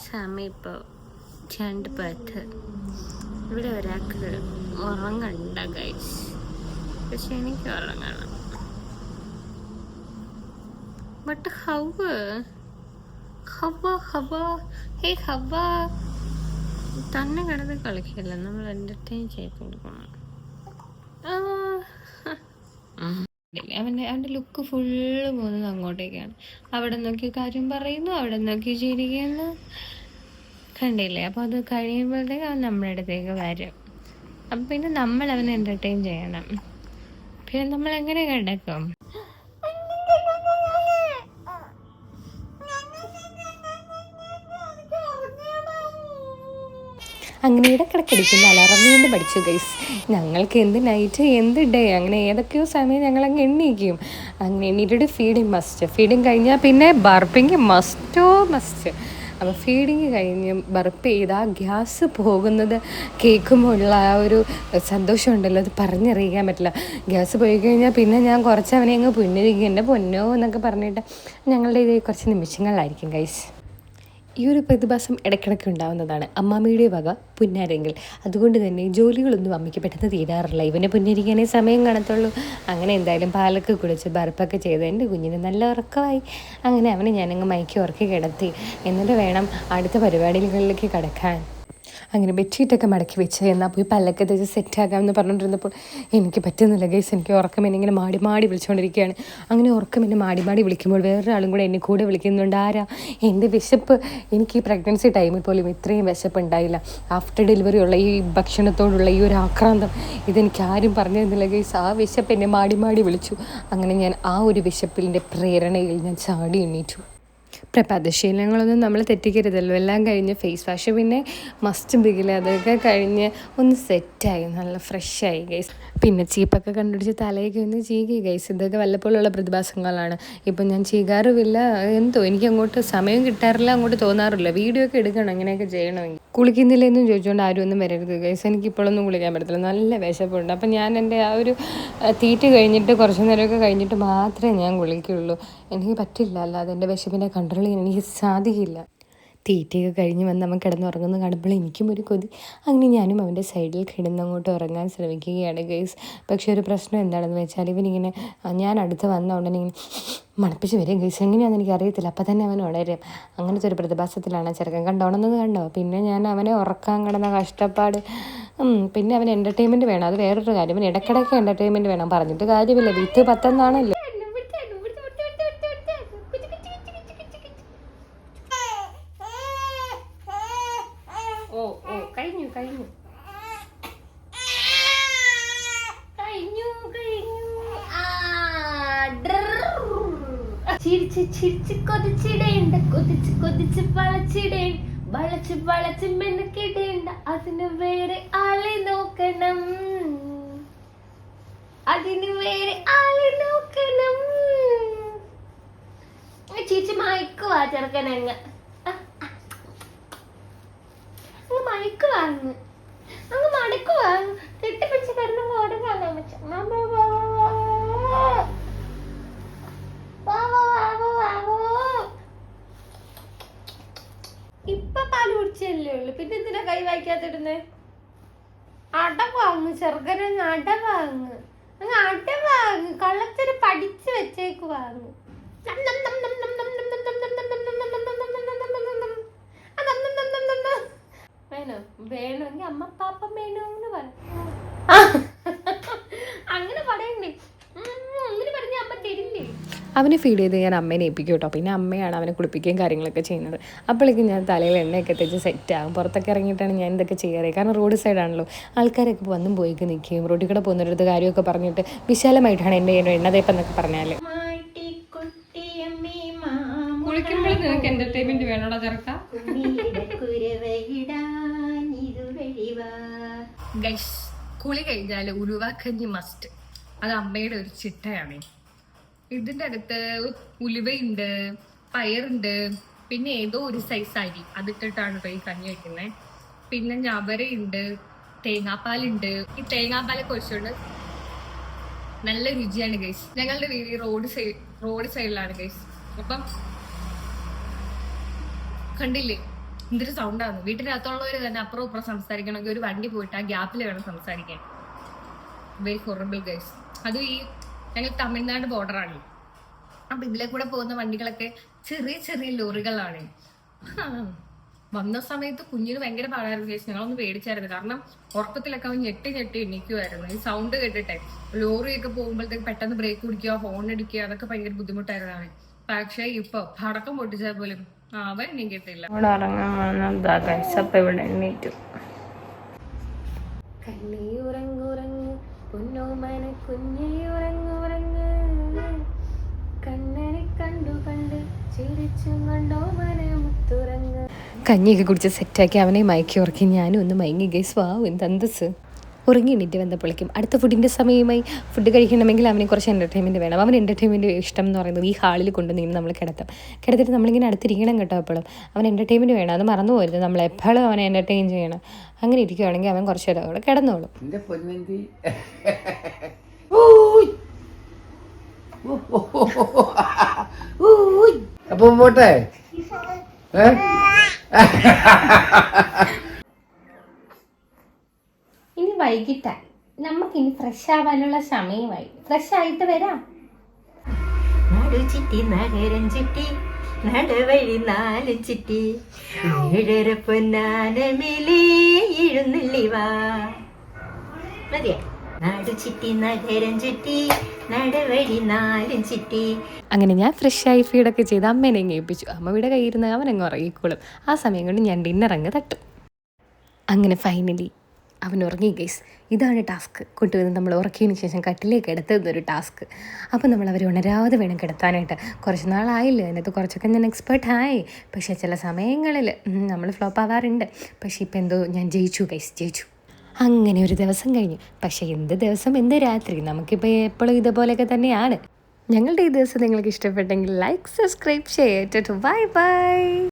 സമയം ഇപ്പോൾ 2:10. ഇവിടെ ഒരാൾക്ക് ഉറങ്ങണ്ട ഗൈസ്, പക്ഷെ എനിക്ക് ഉറങ്ങണം. ബട്ട് തന്നെ കിടന്ന് കളിക്കല്ല, നമ്മൾ എന്റർടൈൻ ചെയ്ത് കൊടുക്കണം. അവൻ്റെ ലുക്ക് ഫുള്ള് പോകുന്നത് അങ്ങോട്ടേക്കാണ്. അവിടെ നോക്കി കാര്യം പറയുന്നു, അവിടെ നോക്കി ചിരിക്കുന്നു, കണ്ടില്ലേ? അപ്പോൾ അത് കഴിയുമ്പോഴത്തേക്ക് അവൻ നമ്മുടെ അടുത്തേക്ക് വരും. അപ്പം പിന്നെ നമ്മൾ അവനെ എൻ്റർടൈൻ ചെയ്യണം. പിന്നെ നമ്മൾ എങ്ങനെ കിടക്കും? അങ്ങനെ ഇടക്കിടക്കിടയ്ക്കുന്ന അലാറം വീണ്ടും പഠിച്ചു ഗൈസ്. ഞങ്ങൾക്ക് എന്ത് നൈറ്റ് എന്ത് ഡേ അങ്ങനെ ഏതൊക്കെയോ സമയം ഞങ്ങളങ്ങ് എണ്ണീക്കും. അങ്ങനെ എണ്ണീറ്റിട്ട് ഫീഡിങ് കഴിഞ്ഞാൽ പിന്നെ ബർപ്പിങ് മസ്റ്റ്. അപ്പോൾ ഫീഡിങ് കഴിഞ്ഞ് ബർപ്പ് ചെയ്ത് ആ ഗ്യാസ് പോകുന്നത് കേൾക്കുമ്പോഴുള്ള ആ ഒരു സന്തോഷമുണ്ടല്ലോ, അത് പറഞ്ഞറിയിക്കാൻ പറ്റില്ല. ഗ്യാസ് പോയി കഴിഞ്ഞാൽ പിന്നെ ഞാൻ കുറച്ച് അവനെ അങ്ങ് പുന്നരിക്കും, എൻ്റെ പൊന്നോ എന്നൊക്കെ പറഞ്ഞിട്ട് ഞങ്ങളുടെ ഇത് കുറച്ച് നിമിഷങ്ങളിലായിരിക്കും ഗൈസ്. ഈ ഒരു പ്രതിഭാസം ഇടയ്ക്കിടയ്ക്ക് ഉണ്ടാകുന്നതാണ് അമ്മാമ്മയുടെ വക പുന്നാരെങ്കിൽ. അതുകൊണ്ട് തന്നെ ജോലികളൊന്നും അമ്മയ്ക്ക് പെട്ടെന്ന് തീരാറില്ല. ഇവനെ പുന്നരിക്കാനേ സമയം കാണത്തുള്ളൂ. അങ്ങനെ എന്തായാലും പാലൊക്കെ കുടിച്ച് ബർപ്പൊക്കെ ചെയ്ത് എൻ്റെ കുഞ്ഞിന് നല്ല ഉറക്കമായി. അങ്ങനെ അവനെ ഞാനങ്ങ് മയക്കി ഉറക്കി കിടത്തി. എന്നിട്ട് വേണം അടുത്ത പരിപാടികളിലേക്ക് കടക്കാൻ. അങ്ങനെ ബെഡ്ഷീറ്റൊക്കെ മടക്കി വെച്ച് എന്നാൽ പോയി പല്ലൊക്കെ തേച്ച് സെറ്റാക്കാമെന്ന് പറഞ്ഞുകൊണ്ടിരുന്നപ്പോൾ എനിക്ക് പറ്റുന്നില്ല ഗൈസ്. എനിക്ക് ഉറക്കം എന്നെ ഇങ്ങനെ മാടി വിളിച്ചുകൊണ്ടിരിക്കുകയാണ്. അങ്ങനെ ഉറക്കം എന്നെ മാടി വിളിക്കുമ്പോൾ വേറൊരാളും കൂടെ എന്നെ കൂടെ വിളിക്കുന്നുണ്ട്. ആരാ? എൻ്റെ വിശപ്പ്. എനിക്ക് ഈ പ്രഗ്നൻസി ടൈമിൽ പോലും ഇത്രയും വിശപ്പ് ഉണ്ടായില്ല. ആഫ്റ്റർ ഡെലിവറി ഉള്ള ഈ ഭക്ഷണത്തോടുള്ള ഈ ഒരു ആക്രാന്തം ഇതെനിക്ക് ആരും പറഞ്ഞു തന്നില്ല ഗൈസ്. ആ വിശപ്പ് എന്നെ മാടി വിളിച്ചു. അങ്ങനെ ഞാൻ ആ ഒരു വിശപ്പിൻ്റെ പ്രേരണയിൽ ഞാൻ ചാടി എണ്ണീറ്റു. പ്രഭാതശീലങ്ങളൊന്നും നമ്മൾ തെറ്റിക്കരുതല്ലോ. എല്ലാം കഴിഞ്ഞ് ഫേസ് വാഷ് പിന്നെ മസ്റ്റ് ബിഗിൽ അതൊക്കെ കഴിഞ്ഞ് ഒന്ന് സെറ്റായി, നല്ല ഫ്രഷായി ഗൈസ്. പിന്നെ ചീപ്പൊക്കെ കണ്ടുപിടിച്ച് തലയൊക്കെ ഒന്ന് ചീകി ഗൈസ്. ഇതൊക്കെ വല്ലപ്പോഴുള്ള പ്രതിഭാസങ്ങളാണ്. ഇപ്പം ഞാൻ ചീകാറുമില്ല, എന്തോ എനിക്ക് അങ്ങോട്ട് സമയം കിട്ടാറില്ല, അങ്ങോട്ട് തോന്നാറില്ല. വീഡിയോ ഒക്കെ എടുക്കണം ഇങ്ങനെയൊക്കെ ചെയ്യണമെങ്കിൽ. കുളിക്കുന്നില്ലെന്നും ചോദിച്ചുകൊണ്ട് ആരും ഒന്നും വരരുത് ഗൈസ്. എനിക്കിപ്പോഴൊന്നും കുളിക്കാൻ പറ്റത്തില്ല, നല്ല വിശപ്പുണ്ട്. അപ്പം ഞാൻ എൻ്റെ ആ ഒരു തീറ്റ കഴിഞ്ഞിട്ട് കുറച്ച് നേരമൊക്കെ കഴിഞ്ഞിട്ട് മാത്രമേ ഞാൻ കുളിക്കുള്ളൂ. എനിക്ക് പറ്റില്ല, അല്ലാതെ എൻ്റെ വിശപ്പിനെ കൺട്രോൾ ചെയ്യാൻ എനിക്ക് സാധിക്കില്ല. തീറ്റയൊക്കെ കഴിഞ്ഞ് വന്ന് അവൻ കിടന്നുറങ്ങുന്ന കാണുമ്പോൾ എനിക്കും ഒരു കൊതി. അങ്ങനെ ഞാനും അവൻ്റെ സൈഡിൽ കിടന്നങ്ങോട്ട് ഉറങ്ങാൻ ശ്രമിക്കുകയാണ് ഗൈസ്. പക്ഷേ ഒരു പ്രശ്നം എന്താണെന്ന് വെച്ചാൽ ഇവനിങ്ങനെ ഞാൻ അടുത്ത് വന്ന ഉടനെ ഇങ്ങനെ മണപ്പിച്ച് വരും ഗൈസ്. എങ്ങനെയാണെന്ന് എനിക്കറിയത്തില്ല. അപ്പം തന്നെ അവൻ ഉണരും. അങ്ങനത്തെ ഒരു പ്രതിഭാസത്തിലാണ് ചെറുക്കൻ. കണ്ടോ? പിന്നെ ഞാൻ അവനെ ഉറക്കാൻ കിടന്ന കഷ്ടപ്പാട്. പിന്നെ അവൻ എൻ്റർടൈൻമെൻറ്റ് വേണം, അത് വേറൊരു കാര്യം. അവൻ ഇടയ്ക്കിടയ്ക്ക് എൻ്റർടൈൻമെൻറ്റ് വേണം, പറഞ്ഞിട്ട് കാര്യമില്ല. വിത്ത് 10 കഴിഞ്ഞു. ചിരിച്ച് കൊതിച്ചിടേണ്ട, കൊതിച്ച് വളച്ച് മെനക്കിടേണ്ട, അതിന് വേറെ ആളെ നോക്കണം, ചിരിച്ച് മയക്കുവാ ചെറുക്കനങ്ങ് മയക്കുവാങ്ങ് അങ്ങ് മടക്കുവാങ്ങ് കെട്ടിപ്പിടിച്ച് കിടന്നു ഓടുകാണാൻ വെച്ച ഇപ്പൊ പാല് കുടിച്ചല്ലേ ഉള്ളു, പിന്നെ എന്തിനാ കൈ വായിക്കാത്തിടുന്നേ? അടവാങ്ങ് ചെറുക്കനങ്ങ് അടവാങ്ങ് കള്ളത്തിന് പഠിച്ചു വെച്ചേക്കുവാങ്ങ്. വേണമെങ്കിൽ അമ്മ പാപ്പ വേണമെന്ന് പറ, അങ്ങനെ പറയണ്ടേ, അങ്ങനെ പറഞ്ഞ അമ്മ തരില്ലേ. അവനെ ഫീഡ് ചെയ്ത് ഞാൻ അമ്മേനെ ഏൽപ്പിക്കും കേട്ടോ. പിന്നെ അമ്മയാണ് അവനെ കുളിപ്പിക്കുകയും കാര്യങ്ങളൊക്കെ ചെയ്യുന്നത്. അപ്പോഴേക്കും ഞാൻ തലയിൽ എണ്ണയൊക്കെ തേച്ച് സെറ്റാകും. പുറത്തൊക്കെ ഇറങ്ങിയിട്ടാണ് ഞാൻ ഇതൊക്കെ ചെയ്യാറ്. കാരണം റോഡ് സൈഡാണല്ലോ, ആൾക്കാരൊക്കെ വന്നും പോയിക്ക് നിൽക്കുകയും റോഡിൽ കൂടെ പോകുന്നവരടുത്ത് കാര്യമൊക്കെ പറഞ്ഞിട്ട് വിശാലമായിട്ടാണ് എൻ്റെ എണ്ണതേപ്പ് എന്നൊക്കെ പറഞ്ഞാൽ. എന്റർടൈൻമെന്റ് വേണോടാ ചെറുക്ക. കുളി കഴിഞ്ഞാൽ ഉലുവാക്കഞ്ഞി മസ്റ്റ്. അത് അമ്മയുടെ ഒരു ചിട്ടയാണ്. ഇതിൻ്റെ അകത്ത് ഉലുവയുണ്ട്, പയറുണ്ട്, പിന്നെ ഏതോ ഒരു സൈസ് അരി അതിട്ടിട്ടാണ് ഈ കഞ്ഞി വെക്കുന്നത്. പിന്നെ ഞവരയുണ്ട്, തേങ്ങാപ്പാലുണ്ട്. ഈ തേങ്ങാപ്പാലൊക്കെ ഒഴിച്ചുകൊണ്ട് നല്ല രുചിയാണ് ഗൈസ്. ഞങ്ങളുടെ വീട് റോഡ് സൈഡിലാണ് ഗൈസ്. അപ്പം കണ്ടില്ലേ എന്തൊരു സൗണ്ടാണ്. വീട്ടിനകത്തുള്ളവര് തന്നെ അപ്പുറം ഇപ്പുറം സംസാരിക്കണമെങ്കിൽ ഒരു വണ്ടി പോയിട്ട് ആ ഗ്യാപ്പിൽ വേണം സംസാരിക്കാൻ. Very horrible guys. അതും ഈ ഞങ്ങൾ തമിഴ്നാട് ബോർഡറാണ്. അപ്പൊ ഇതിലെ കൂടെ പോകുന്ന വണ്ടികളൊക്കെ ചെറിയ ചെറിയ ലോറികളാണ്. വന്ന സമയത്ത് കുഞ്ഞിന് ഭയങ്കര പാടായിരുന്നു ഗൈസ്. ഞങ്ങളൊന്ന് പേടിച്ചായിരുന്നു. കാരണം ഉറക്കത്തിലൊക്കെ അവൻ ഞെട്ടി എണീക്കുമായിരുന്നു ഈ സൗണ്ട് കേട്ടിട്ടെ. ലോറിയൊക്കെ പോകുമ്പോഴത്തേക്ക് പെട്ടെന്ന് ബ്രേക്ക് പിടിക്കുക, ഹോൺ അടിക്കുക, അതൊക്കെ ഭയങ്കര ബുദ്ധിമുട്ടായിരുന്നു അവൻ. പക്ഷെ ഇപ്പൊ പടക്കം പൊട്ടിച്ചാൽ പോലും അവൻ എണീക്കത്തില്ല. ഇവിടെ എണീറ്റു. കണ്ണീ ഉറങ്ങുറങ്ങ് പൊന്നോമന കുഞ്ഞേ ഉറങ്ങുറങ്ങ്, കണ്ണനെ കണ്ടു കണ്ട് ചിരിച്ചും കൊണ്ടോ മനമുത്തുറങ്ങ്. കഞ്ഞിയൊക്കെ കുടിച്ച് സെറ്റാക്കി അവനെ മയക്കി ഉറക്കി ഞാനും ഒന്ന് മയങ്ങി ഗൈസ്. വാവ് എന്ത് അന്തസ്. ഉറങ്ങി എണീറ്റ് വന്നപ്പോഴേക്കും അടുത്ത ഫുഡിൻ്റെ സമയമായി. ഫുഡ് കഴിക്കണമെങ്കിൽ അവനെ കുറച്ച് എൻ്റർടൈൻമെൻറ്റ് വേണം. അവൻ എൻ്റർടൈൻമെൻറ്റ് ഇഷ്ടം എന്ന് പറയുന്നത് ഈ ഹാളിൽ കൊണ്ടുവന്ന് നമ്മൾ കിടത്തിട്ട് നമ്മളിങ്ങനെ അടുത്തിരിക്കണം കേട്ടോ. എപ്പോഴും അവൻ എൻ്റർടൈൻമെൻറ്റ് വേണം, അത് മറന്നു പോരുത്. നമ്മൾ എപ്പോഴും അവനെ എൻ്റർടൈൻ ചെയ്യണം. അങ്ങനെ ഇരിക്കുകയാണെങ്കിൽ അവൻ കുറച്ച് നേരം അവിടെ കിടന്നോളും. അപ്പൊ പോട്ടെ. ഇനി വൈകിട്ടായി, നമുക്കിനി ഫ്രഷ് ആവാനുള്ള സമയമായി. ഫ്രഷ് ആയിട്ട് വരാം. നടുചിറ്റി നഗരം ചുറ്റി നടവഴി നാല് ചുറ്റി ഏഴര പൊന്നാനമേലേ എഴുന്നള്ളിവാ. മതിയാ. നാടുചുറ്റി നഗരം ചുറ്റി നടവഴി നാലും ചുറ്റി. അങ്ങനെ ഞാൻ ഫ്രഷായി ഫീഡൊക്കെ ചെയ്ത് അമ്മേനെ അങ്ങ് ഏൽപ്പിച്ചു. അമ്മയുടെ കയ്യിരുന്ന് അവനങ്ങ് ഉറങ്ങിക്കോളും. ആ സമയം കൊണ്ട് ഞാൻ ഡിന്നറങ്ങ് തട്ടും. അങ്ങനെ ഫൈനലി അവൻ ഉറങ്ങി ഗൈസ്. ഇതാണ് ടാസ്ക്. കൊണ്ടുവന്ന് നമ്മൾ ഉറക്കിയതിന് ശേഷം കട്ടിലേക്ക് കിടത്തുന്നൊരു ടാസ്ക്. അപ്പം നമ്മൾ അവർ ഉണരാതെ വേണം കിടത്താനായിട്ട്. കുറച്ച് നാളായില്ല അതിനകത്ത് കുറച്ചൊക്കെ ഞാൻ എക്സ്പേർട്ടായി. പക്ഷേ ചില സമയങ്ങളിൽ നമ്മൾ ഫ്ലോപ്പ് ആവാറുണ്ട്. പക്ഷേ ഇപ്പം എന്തോ ഞാൻ ജയിച്ചു ഗൈസ്, ജയിച്ചു. അങ്ങനെ ഒരു ദിവസം കഴിഞ്ഞു. പക്ഷേ എന്ത് ദിവസം എന്ത് രാത്രി, നമുക്കിപ്പോൾ എപ്പോഴും ഇതുപോലെയൊക്കെ തന്നെയാണ്. ഞങ്ങളുടെ ഈ ദിവസം നിങ്ങൾക്ക് ഇഷ്ടപ്പെട്ടെങ്കിൽ like, subscribe, share. Bye bye.